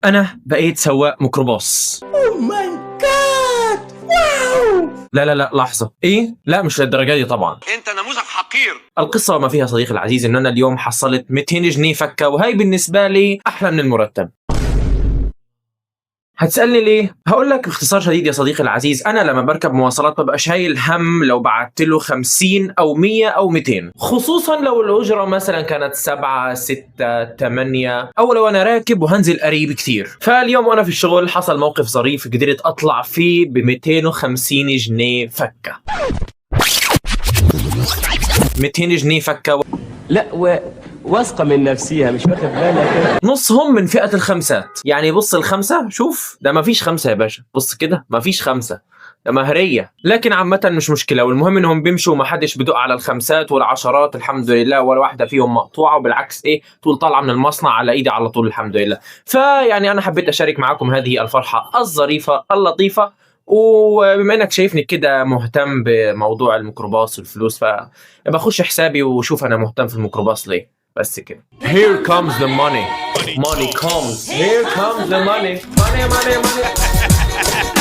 انا بقيت سواق ميكروباص. اوه ماي جاد، واو. لا لحظة، ايه؟ لا مش للدرجة دي طبعا. انت نموذج حقير. القصة وما فيها صديقي العزيز ان انا اليوم حصلت 200 جنيه فكة، وهي بالنسبة لي احلى من المرتب. هتسألني ليه؟ هقول لك باختصار شديد يا صديقي العزيز، أنا لما بركب مواصلات ببقى شايل هم لو بعت له 50 أو 100 أو 200، خصوصا لو الأجرة مثلا كانت 7 6 8، أو لو أنا راكب وهنزل قريب كتير. فاليوم وأنا في الشغل حصل موقف ظريف قدرت أطلع فيه ب 250 جنيه فكة. 200 جنيه فكة. لا واثقة من نفسيها، مش واخد بالك. نصهم من فئة الخمسات، يعني بص الخمسة، شوف ده مفيش خمسة يا باشا، بص كده مفيش خمسة، ده مهرية. لكن عامة مش مشكلة، والمهم انهم بيمشوا ومحدش بدق على الخمسات والعشرات الحمد لله، ولا واحدة فيهم مقطوعة، وبالعكس ايه طول طالعة من المصنع على ايدي على طول الحمد لله. فيعني انا حبيت اشارك معاكم هذه الفرحة الظريفة اللطيفة، وبما انك شايفني كده مهتم بموضوع الميكروباص والفلوس، فبخش حسابي وشوف انا مهتم في الميكروباص ليه. بس كده. Here comes the money. Money comes. Here comes the money. Money.